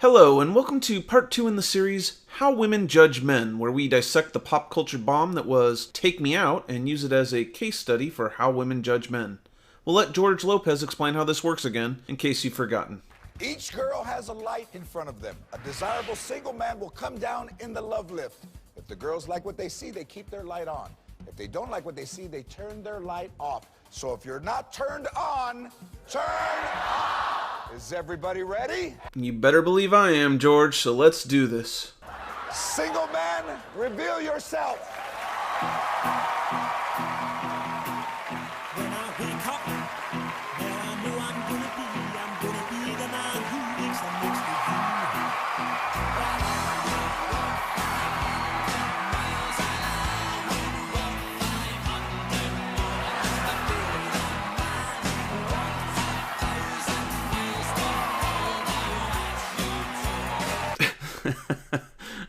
Hello, and welcome to part 2 in the series, How Women Judge Men, where we dissect the pop culture bomb that was Take Me Out and use it as a case study for how women judge men. We'll let George Lopez explain how this works again, in case you've forgotten. Each girl has a light in front of them. A desirable single man will come down in the love lift. If the girls like what they see, they keep their light on. If they don't like what they see, they turn their light off. So if you're not turned on, turn off! Is everybody ready? You better believe I am, George, so let's do this. Single man, reveal yourself. When I wake up, then I know I'm gonna be the man who makes the most of you.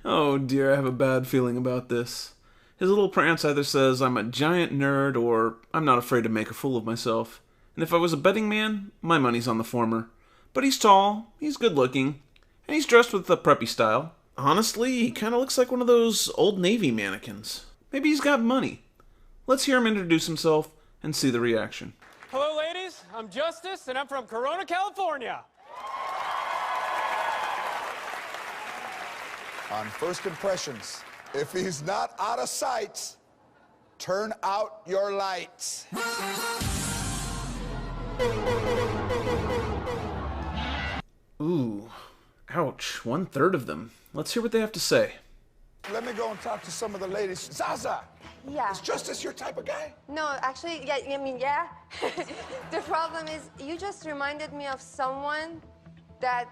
Oh dear, I have a bad feeling about this. His little prance either says I'm a giant nerd or I'm not afraid to make a fool of myself. And if I was a betting man, my money's on the former. But he's tall, he's good looking, and he's dressed with the preppy style. Honestly, he kinda looks like one of those old Navy mannequins. Maybe he's got money. Let's hear him introduce himself and see the reaction. Hello, ladies. I'm Justice, and I'm from Corona, California. On first impressions, if he's not out of sight, turn out your lights. Ooh, ouch, 1/3 of them. Let's hear what they have to say. Let me go and talk to some of the ladies. Zaza, Yeah. is Justice your type of guy? No, actually, yeah, I mean, yeah. The problem is, you just reminded me of someone that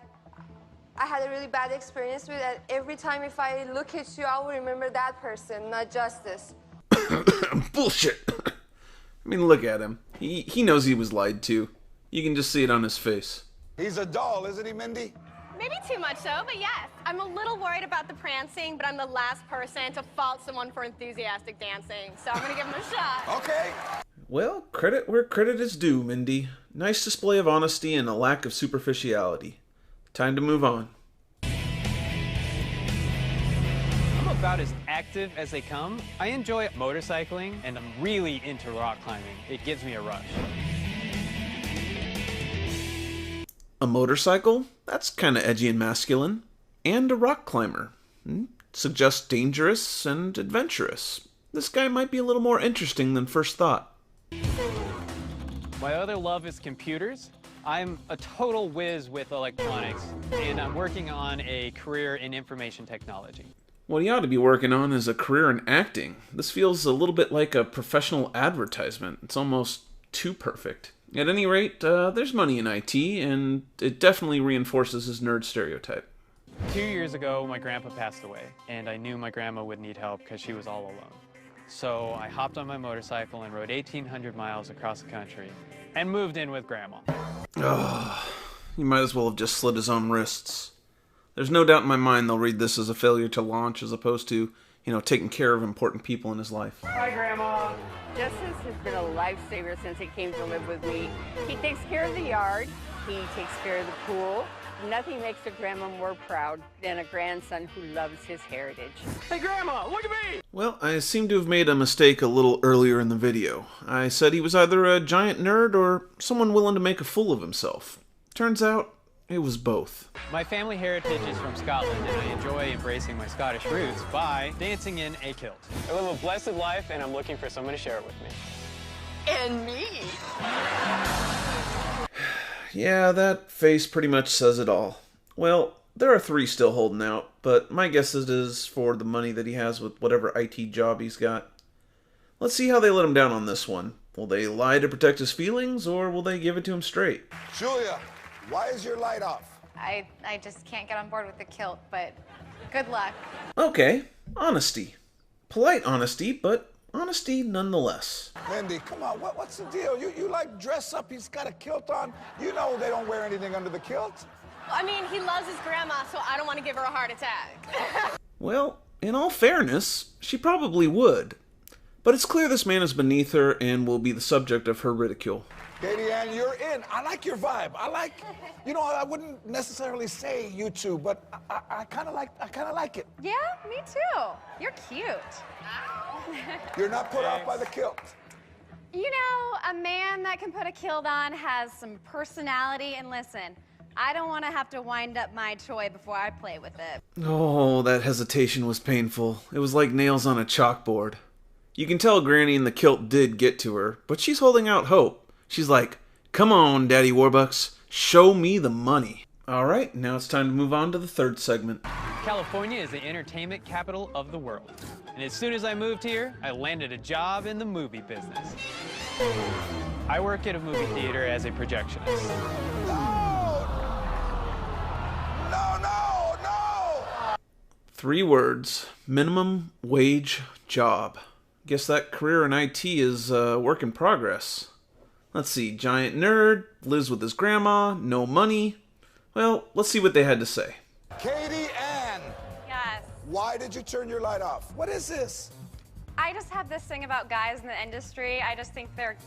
I had a really bad experience with, and every time if I look at you, I will remember that person, not Justice. Bullshit! I mean, look at him. He knows he was lied to. You can just see it on his face. He's a doll, isn't he, Mindy? Maybe too much so, but yes. I'm a little worried about the prancing, but I'm the last person to fault someone for enthusiastic dancing, so I'm gonna give him a shot. Okay. Well, credit where credit is due, Mindy. Nice display of honesty and a lack of superficiality. Time to move on. I'm about as active as they come. I enjoy motorcycling, and I'm really into rock climbing. It gives me a rush. A motorcycle? That's kinda edgy and masculine. And a rock climber. Suggests dangerous and adventurous. This guy might be a little more interesting than first thought. My other love is computers. I'm a total whiz with electronics, and I'm working on a career in information technology. What he ought to be working on is a career in acting. This feels a little bit like a professional advertisement. It's almost too perfect. At any rate, there's money in IT, and it definitely reinforces his nerd stereotype. 2 years ago, my grandpa passed away, and I knew my grandma would need help because she was all alone. So I hopped on my motorcycle and rode 1,800 miles across the country and moved in with Grandma. Ugh, he might as well have just slit his own wrists. There's no doubt in my mind they'll read this as a failure to launch as opposed to, taking care of important people in his life. Hi, Grandma. Justice has been a lifesaver since he came to live with me. He takes care of the yard. He takes care of the pool. Nothing makes a grandma more proud than a grandson who loves his heritage. Hey, Grandma, look at me! Well, I seem to have made a mistake a little earlier in the video. I said he was either a giant nerd or someone willing to make a fool of himself. Turns out, it was both. My family heritage is from Scotland, and I enjoy embracing my Scottish roots by dancing in a kilt. I live a blessed life, and I'm looking for someone to share it with me. And me. Yeah, that face pretty much says it all. Well, there are 3 still holding out, but my guess it is for the money that he has with whatever IT job he's got. Let's see how they let him down on this one. Will they lie to protect his feelings, or will they give it to him straight? Julia, why is your light off? I just can't get on board with the kilt, but good luck. Okay, honesty. Polite honesty, but honesty nonetheless. Mindy, come on, what's the deal? You like dress up, he's got a kilt on. You know they don't wear anything under the kilt. I mean, he loves his grandma, so I don't want to give her a heart attack. Well, in all fairness, she probably would. But it's clear this man is beneath her and will be the subject of her ridicule. Katie Ann, you're in. I like your vibe. I wouldn't necessarily say you two, but I kind of like it. Yeah, me too. You're cute. You're not put off by the kilt. You know, a man that can put a kilt on has some personality, and listen, I don't want to have to wind up my toy before I play with it. Oh, that hesitation was painful. It was like nails on a chalkboard. You can tell Granny in the kilt did get to her, but she's holding out hope. She's like, come on, Daddy Warbucks, show me the money. Alright, now it's time to move on to the third segment. California is the entertainment capital of the world. And as soon as I moved here, I landed a job in the movie business. I work at a movie theater as a projectionist. No! 3 words. Minimum wage job. Guess that career in IT is a work in progress. Let's see. Giant nerd, lives with his grandma, no money. Well, let's see what they had to say. Katie Ann, Yes. why did you turn your light off? What is this? I just have this thing about guys in the industry. I just think they're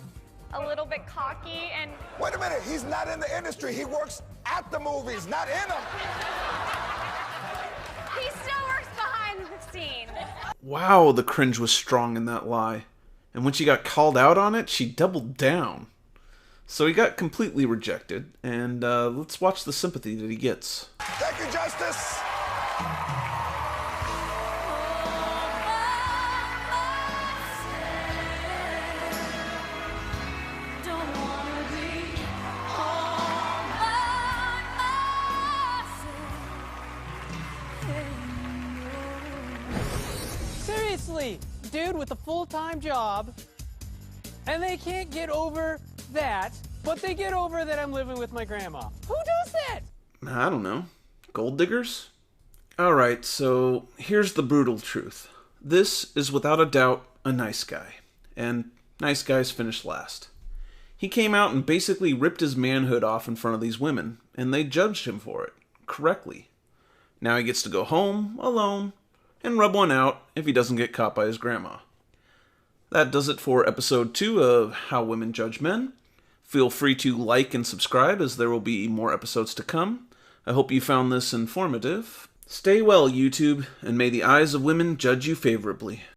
a little bit cocky and... Wait a minute, he's not in the industry. He works at the movies, not in them. He still works behind the scenes. Wow, the cringe was strong in that lie. And when she got called out on it, she doubled down. So he got completely rejected, and let's watch the sympathy that he gets. Thank you, Justice. Seriously, dude with a full-time job, and they can't get over that, but they get over that I'm living with my grandma. Who does that? I don't know. Gold diggers? Alright, so here's the brutal truth. This is without a doubt a nice guy. And nice guys finish last. He came out and basically ripped his manhood off in front of these women, and they judged him for it. Correctly. Now he gets to go home, alone, and rub one out if he doesn't get caught by his grandma. That does it for episode 2 of How Women Judge Men. Feel free to like and subscribe, as there will be more episodes to come. I hope you found this informative. Stay well, YouTube, and may the eyes of women judge you favorably.